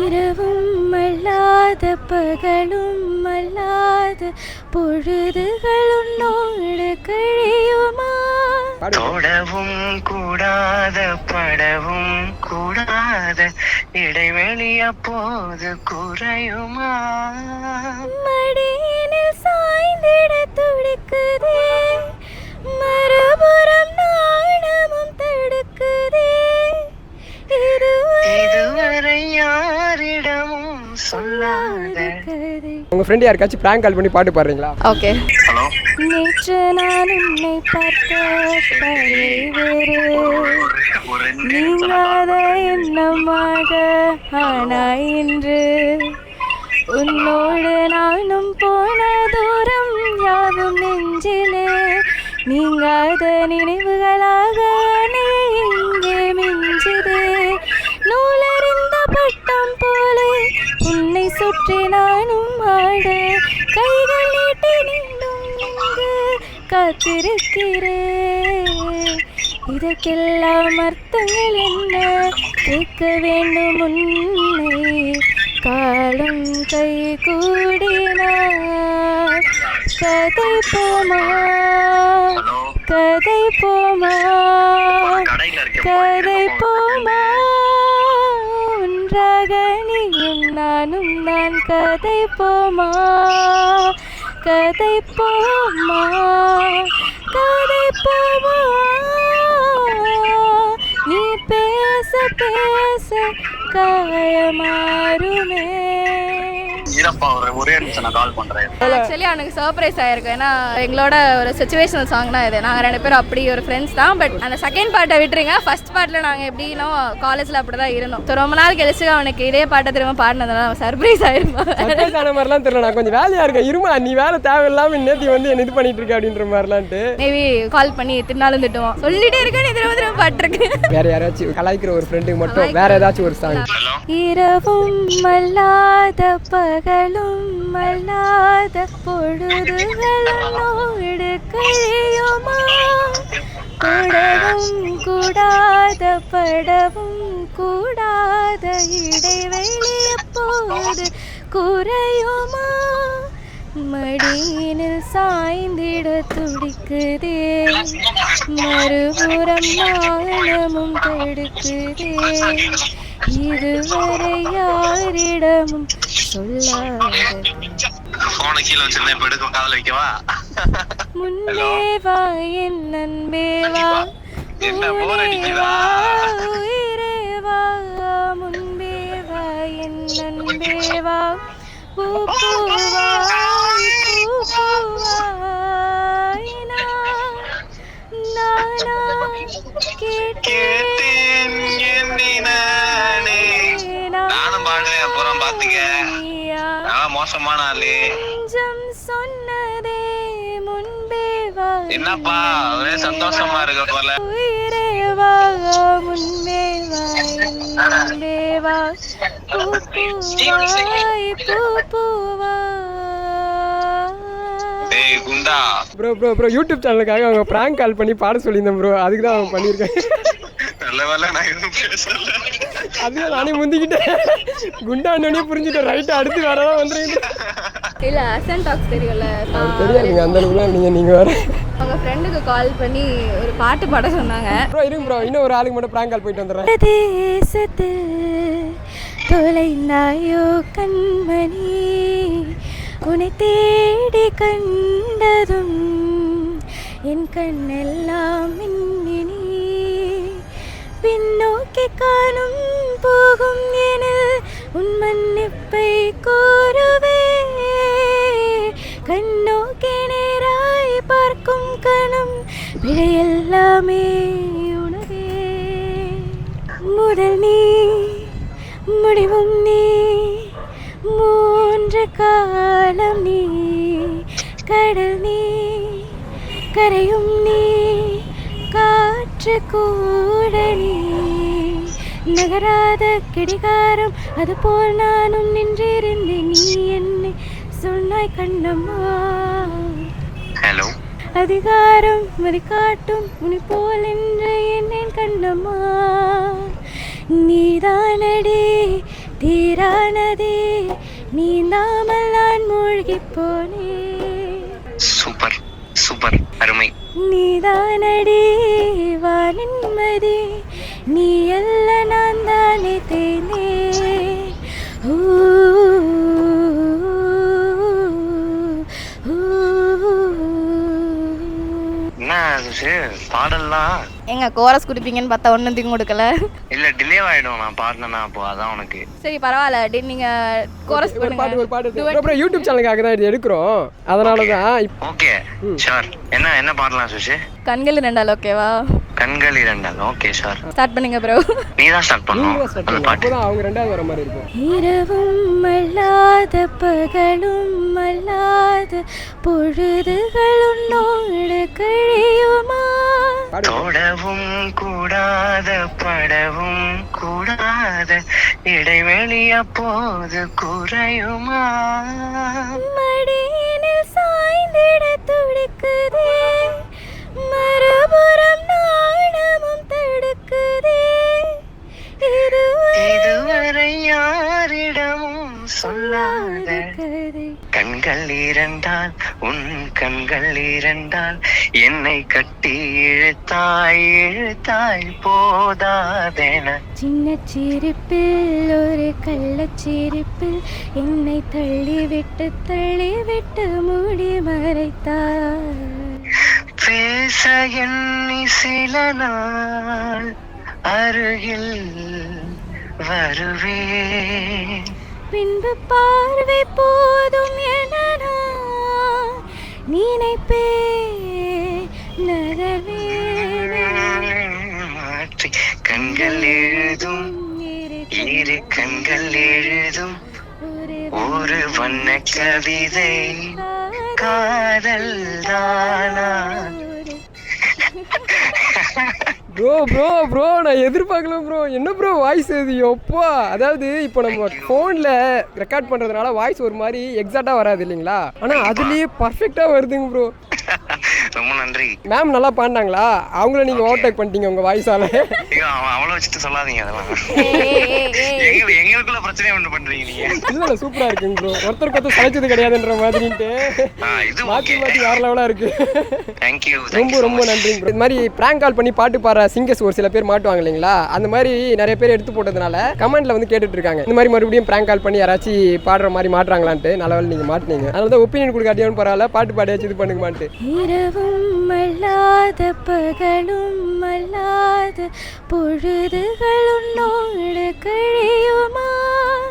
இரவும் அல்லாத பகலும் அல்லாத பொழுதுகள் உன்னோடு கழியுமா? தொடவும் கூடாத படவும் கூடாத இடைவெளி அப்போது குறையுமா? மடியினில் சாய்ந்திட துடிக்குதே, மறுபுறம் நாணமும் தடுக்குதே. இதுவரை யாரிடமும் சொல்லாத கதை. உங்க ஃப்ரெண்ட் யாருக்காச்சும் பிராங்க் கால் பண்ணி பாட்டு பாடுறீங்களா? ஓகே. ஹலோ, நேற்று நான் உன்னை பார்த்த பழைவேறு நீங்காத எண்ணமாக ஆனாய் இன்று. உன்னோடு நானும் போன தூரம் யாவும் நெஞ்சிலே நீங்காத நினைவுகளாக நீ இங்கே மிஞ்சுதே. நூலறிந்த பட்டம் போல உன்னை சுற்றி நானும் ஆட கைகள் நீட்டி நீண்டும் நின்று காத்திருக்கிறேன். இதற்கெல்லாம் அர்த்தங்கள் என்ன கேட்க வேண்டும் உன்னை. காலம் கை கூடினார் கதை போமா, கதை போமா, கதை போமா. ஒன்றாக நீயும் நானும் நான் கதை போமா, கதை போமா, கதை போமா. நீ பேச பேச காயமாறுமே. ஒரே நிமிஷம் நான் கால் பண்றேன். ஆக்சுவலி அவனுக்கு சர்ப்ரைஸ் ஆயிருக்கு. ஏன்னா எங்களோட ஒரு சிச்சுவேஷனல் சாங் தான் இது. நாங்கள் 2 பேரும் அப்படி ஒரு ஃப்ரெண்ட்ஸ் தான். பட் அந்த செகண்ட் பார்ட்டை விட்டுருங்க. ஃபர்ஸ்ட் பார்ட்டில் நாங்கள் எப்படின்னா காலேஜில் அப்படி தான் இருந்தோம். ஸோ ரொம்ப நாள் கழிச்சு அவனுக்கு இதே பாட்டை திரும்ப பாடினதுனால அவன் சர்ப்ரைஸ் ஆயிருப்பான். சர்ப்ரைஸ் ஆன மாதிரிலாம் தெரியல, நான் கொஞ்சம் வேலையா இருக்கேன், இருமா நீ வேலை தேவையில்லாம நேத்தி வந்து என்ன இது பண்ணிட்டு இருக்க அப்படின்ற மாதிரிலான்ட்டு மேபி கால் பண்ணி தின்னாலும் திட்டுவோம். சொல்லிட்டே இருக்கேன் நீ திரும்ப திரும்ப பாட்டுருக்கு. வேற யாராச்சும் கலாய்க்கிற ஒரு ஃப்ரெண்டுக்கு மட்டும் வேற ஏதாச்சும் ஒரு சாங். இரவும் அல்லாத பகலும் அல்லாத பொழுதுகளோடு கழியுமா? தொடவும் கூடாத படவும் கூடாத இடைவெளி எப்போது குறையுமா? மடியினில் சாய்ந்திட துடிக்குதே, மறுபுறம் நாணமும் தடுக்குதே. இதுவரை யாரிடமும் சொல்லாத போன கீழ வச்சிருந்தேன், இப்ப எடுக்கும் காதல வைக்கவா? முன்னே வா என் நண்பே வா, என்ன போர் அடிக்குதா? உயிரே வா, முன்பே வா என் நண்பே வா. பூ பூவாய் பூ பூவாய் நானா கேட்டேன் என்னை நானே. நானும் பாடுறேன், அப்புறம் பாத்துக்க. நான் மோசமான ஆளு. கொஞ்சம் சொன்னதே முன்பே வா. என்னப்பா ஒரே சந்தோஷமா இருக்க போல. உயிரே வா, முன்பே வா முன்பே வா. பூ பூவாய் பூ பூவாய். ஏய் குண்டா, ப்ரோ ப்ரோ ப்ரோ யூடியூப் சேனலுக்காக அவங்க பிராங்க் கால் பண்ணி பாட சொல்லியிருந்தேன் ப்ரோ, அதுக்கு தான் அவங்க பண்ணியிருக்கேன். நல்ல வேலை நான் எதுவும் பேசல. அதுதான் நானே முந்திக்கிட்டேன், குண்டாண்டோடனே புரிஞ்சுட்டேன். ரைட்டு அடுத்து வரதான் வந்துருங்க. இல்லை அசன் டாக்ஸ் தெரியும்ல, தெரியாதுங்க அந்த அளவுக்குலாம் நீங்கள் வேறு. அவங்க ஃப்ரெண்டுக்கு கால் பண்ணி ஒரு பாட்டு பாட சொன்னாங்க. ப்ரோ இருங்க ப்ரோ, இன்னும் ஒரு ஆளுக்கு மட்டும் பிராங்க் கால் போயிட்டு வந்துடுறேன். தேசத்தில் தொலைந்தாயோ கண்மணி, உன்னை தேடி கண்டதும் என் கண்ணெல்லாம் மின்மினி. பின்னோக்கி காணும் போகும் எனில் உன் மன்னிப்பை கோருவே. கண்ணோக்கி நேராய் பார்க்கும் கணம் பிழையெல்லாமே உணவே. முதல் நீ முடிவும் நீ, மூன்று காலம் நீ, கடல் நீ கரையும் நீ, காற்று கூட நீ. நகராத கிடைகாரம் அதுபோல் நானும் நின்றிருந்தேன். நீ என்னை சொன்னாய் கண்ணம்மா. ஹலோ, அதிகாரம் மதி காட்டும் உனி போல் என்று என்னேன் கண்ணம்மா. நீதானடி தீரா நீதானடி வானின்மதி நீ அல்ல நான் தானே தேனே என்ன பாடலாம் எங்க கோரஸ் குடிப்பீங்கன்னு பார்த்தா ஒன்றும் கொடுக்கல. இல்ல டிலே ஆயிடும் நான் பாடினா அப்போ அதான் உனக்கு. சரி பரவாயில்ல, நீங்க கோரஸ் ஒரு பண்ணுங்க. பாட்டு ஒரு பாட்டு அப்புறம் யூடியூப் சேனலுக்காக தான் இது எடுக்கிறோம், அதனால தான். Okay sure. என்ன பாடலாம் சுஷி? கண்கள் ரெண்டால் ஓகேவா? கண்கள் இரண்டால் ஓகே ஷூர். ஸ்டார்ட் பண்ணுங்க ப்ரோ. நீ தான் ஸ்டார்ட் பண்ணணும் அந்த பாட்டு. அப்பதான் அவங்க ரெண்டாவது வர மாதிரி இருக்கும். இரவும் அல்லாத பகலும் அல்லாத பொழுதுகள் உன்னோடு கழியுமா தொடவும் கூடாத படவும் கூடாத இடைவெளி அப்போது குறையுமா மடியினில் சாய்ந்திட துடிக்குதே மறுபுறம் நாணமும் தடுக்குதே இதுவரை யாரிடமும் சொல்லாத கதை கண்கள் இரண்டால் உன் கண்கள் இரண்டால் என்னை கட்டி இழுத்தாய் போதாதென சின்ன சிரிப்பில் ஒரு கள்ளச்சிரிப்பில் என்னை தள்ளிவிட்டு மூடி மறைத்தார் பேச எண்ணி சில நாள் அருகில் வருவேன் பின்பு பார்வை போதும் என நான் நினைப்பே நகர்வே மாற்றி கண்கள் எழுதும் இரு கண்கள் எழுதும் ஒரு வண்ண கவிதை காதல் தானா. ப்ரோ ப்ரோ ப்ரோ நான் எதிர்பார்க்கல ப்ரோ. என்ன ப்ரோ வாய்ஸ் இது எப்பா? அதாவது இப்போ நம்ம ஃபோனில் ரெக்கார்ட் பண்ணுறதுனால வாய்ஸ் ஒரு மாதிரி எக்ஸாக்டாக வராது இல்லைங்களா, ஆனால் அதுலேயே பர்ஃபெக்டாக வருதுங்க ப்ரோ. ரொம்ப நன்றி. மேம் நல்லா பாடினாங்களா? அவங்கள நீங்கள் ஓவர்டேக் பண்ணிட்டீங்க உங்கள் வாய்ஸால். அவ்வளோ வச்சுட்டு சொல்லாதீங்க அதெல்லாம். எங்களுக்குள்ள பிரச்சனை ஒன்று பண்றீங்க நீங்க. இல்லை சூப்பராக இருக்குங்க ப்ரோ. ஒருத்தருக்கு சளைச்சது கிடையாதுன்ற மாதிரின்ட்டு மாற்றி மாற்றி வேற லெவலாக இருக்கு. தேங்க்யூ. ரொம்ப நன்றி ப்ரோ. இது மாதிரி ப்ராங்க் கால் பண்ணி பாட்டு பாடுற சிங்கர்ஸ் ஒரு சில பேர் மாட்டுவாங்க இல்லைங்களா, அந்த மாதிரி நிறைய பேர் எடுத்து போட்டதுனால கமெண்ட்ல வந்து கேட்டுட்டு இருக்காங்க, இந்த மாதிரி மறுபடியும் ப்ராங்க் கால் பண்ணி யாராச்சும் பாடுற மாதிரி மாட்டுறாங்களான்ட்டு. நல்ல வேலை நீங்கள் மாட்டினீங்க, அதனால தான் ஒப்பீனியன் கொடுக்காட்டியான்னு பரவாயில்ல, பாட்டு பாடியாச்சு இது பண்ணுங்க மாட்டு. இரவும் அல்லாத பகலும் அல்லாத பொழுதுகள்